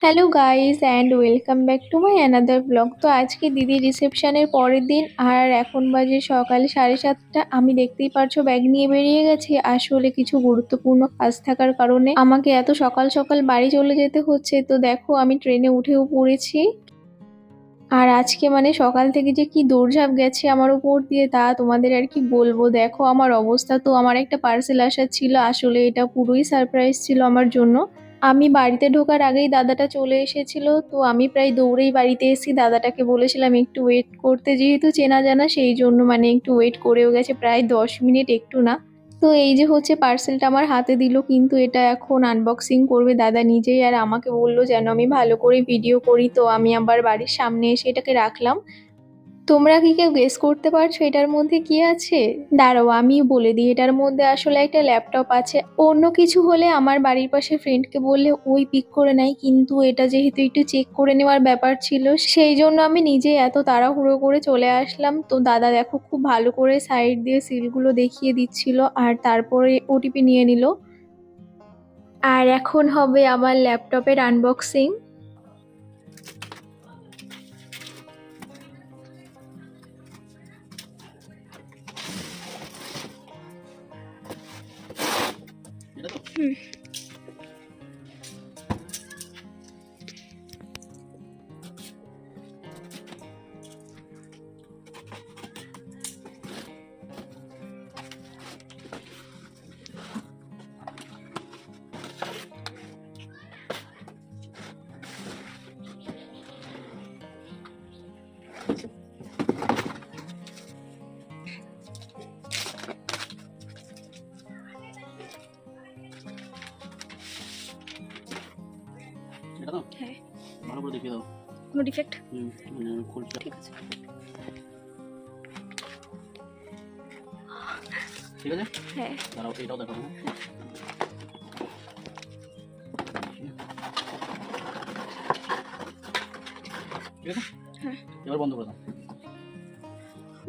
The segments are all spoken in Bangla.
Hello guys and welcome back to my another blog. তো আজকে দিদির রিসেপশনের পরের দিন, আর এখন বাজে সকাল 7:30। আমি দেখতেই পারছো ব্যাগ নিয়ে বেরিয়ে গেছি। আসলে কিছু গুরুত্বপূর্ণ কাজ থাকার কারণে আমাকে এত সকাল সকাল বাড়ি চলে যেতে হচ্ছে। তো দেখো আমি ট্রেনে উঠেও পড়েছি। আর আজকে মানে সকাল থেকে যে কি দৌড়ঝাঁপ গেছে আমার উপর দিয়ে তা তোমাদের আর কি বলবো। দেখো আমার অবস্থা, তো আমার একটা পার্সেল আসার ছিল, আসলে এটা পুরোই সারপ্রাইজ ছিল আমার জন্য। আমি বাড়িতে ঢোকার আগেই দাদাটা চলে এসেছিল, তো আমি প্রায় দৌড়েই বাড়িতে এসেছি। দাদাটাকে বলেছিলাম একটু ওয়েট করতে, যেহেতু চেনা জানা সেই জন্য মানে একটু ওয়েট করেও গেছে প্রায় 10 মিনিট, একটু না। তো এই যে হচ্ছে পার্সেলটা আমার হাতে দিল, কিন্তু এটা এখন আনবক্সিং করবে দাদা নিজেই, আর আমাকে বললো যেন আমি ভালো করে ভিডিও করি। তো আমি আবার বাড়ির সামনে এসে এটাকে রাখলাম। তোমরা কি কেউ গেস করতে পারছো এটার মধ্যে কি আছে? দাঁড়াও আমি বলে দিই, এটার মধ্যে আসলে একটা ল্যাপটপ আছে। অন্য কিছু হলে আমার বাড়ির পাশে ফ্রেন্ডকে বললে ওই পিক করে নেয়, কিন্তু এটা যেহেতু একটু চেক করে নেওয়ার ব্যাপার ছিল, সেই জন্য আমি নিজে এত তাড়াহুড়ো করে চলে আসলাম। তো দাদা দেখো খুব ভালো করে সাইড দিয়ে সিলগুলো দেখিয়ে দিচ্ছিল, আর তারপরে ওটিপি নিয়ে নিল। আর এখন হবে আমার ল্যাপটপের আনবক্সিং। এটা তো হ্যাঁ, ভালো করে দেখিয়ে দাও। কোনো ডিফেক্ট? খুলছি। ঠিক আছে। ঠিক আছে, হ্যাঁ, দাঁড়াও এটাও দেখাবো। ঠিক আছে, হ্যাঁ। এবার বন্ধ করে দাও।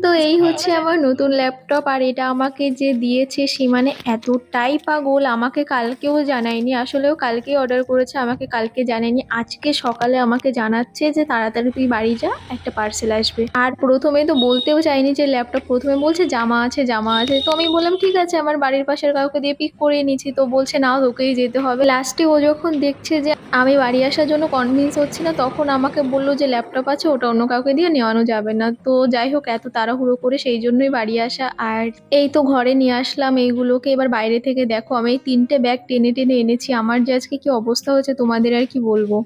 তো এই হচ্ছে আমার নতুন ল্যাপটপ, আর এটা আমাকে যে দিয়েছে সে মানে এতটাই পাগল, আমাকে কালকেও জানায়নি। আসলেও কালকেই অর্ডার করেছে, আমাকে কালকে জানায়নি। আজকে সকালে আমাকে জানাচ্ছে যে তাড়াতাড়ি তুই বাড়ি যা, একটা পার্সেল আসবে। আর প্রথমে তো বলতেও চাইনি যে ল্যাপটপ, প্রথমে বলছে জামা আছে জামা আছে। তো আমি বললাম ঠিক আছে, আমার বাড়ির পাশের কাউকে দিয়ে পিক করে নিচ্ছি। তো বলছে না তোকেই যেতে হবে। লাস্টে ও যখন দেখছে যে আমি বাড়ি আসার জন্য কনভিন্স হচ্ছি না, তখন আমাকে বললো যে ল্যাপটপ আছে, ওটা অন্য কাউকে দিয়ে নেওয়ানো যাবে না। তো যাই হোক, এত তাড়াহুড়ো করে সেই জন্যই বাড়ি আসা। আর এই তো ঘরে নিয়ে আসলাম এইগুলোকে। এবার বাইরে থেকে দেখো আমি এই 3টে ব্যাগ টেনে টেনে এনেছি। আমার যে আজকে কি অবস্থা হয়েছে তোমাদের আর কি বলবো।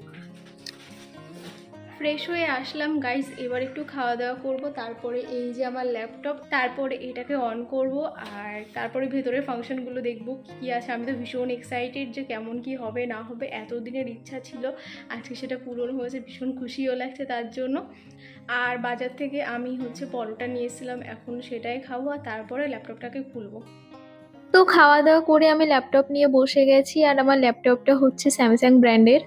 ফ্রেশ হয়ে আসলাম গাইস, এবার একটু খাওয়া দাওয়া করব, তারপরে এই যে আমার ল্যাপটপ, তারপরে এটাকে অন করব, আর তারপরে ভেতরের ফাংশনগুলো দেখব কি আছে। আমি তো ভীষণ এক্সাইটেড যে কেমন কি হবে না হবে, এতদিনের ইচ্ছা ছিল, আজকে সেটা পূরণ হয়েছে। ভীষণ খুশিও লাগছে তার জন্য। আর বাজার থেকে আমি হচ্ছে পরোটা নিয়ে এসেছিলাম, এখন সেটাই খাবো, আর তারপরে ল্যাপটপটাকে খুলবো। তো খাওয়া দাওয়া করে আমি ল্যাপটপ নিয়ে বসে গেছি, আর আমার ল্যাপটপটা হচ্ছে স্যামসাং ব্র্যান্ডের।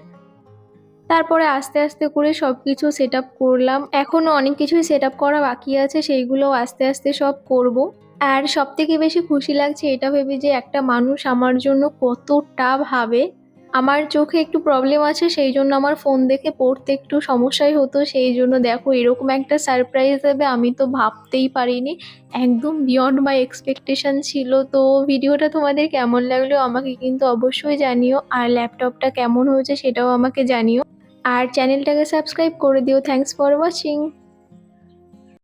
তারপরে আস্তে আস্তে করে সবকিছু সেট আপ করলাম। এখনো অনেক কিছুই সেট আপ করা বাকি আছে, সেইগুলো আস্তে আস্তে সব করব। আর সব থেকে বেশি খুশি লাগছে এটা ভেবে যে একটা মানুষ আমার জন্য কতটা ভাবে। আমার চোখে একটু প্রবলেম আছে, সেই জন্য আমার ফোন দেখে পড়তে একটু সমস্যাই হতো। সেই জন্য দেখো এরকম একটা সারপ্রাইজ দেবে আমি তো ভাবতেই পারিনি। একদম বিয়ন্ড মাই এক্সপেকটেশন ছিল। তো ভিডিওটা তোমাদের কেমন লাগলো আমাকে কিন্তু অবশ্যই জানিও, আর ল্যাপটপটা কেমন হয়েছে সেটাও আমাকে জানিও। আর চ্যানেলটাকে সাবস্ক্রাইব করে দিও। Thanks for watching.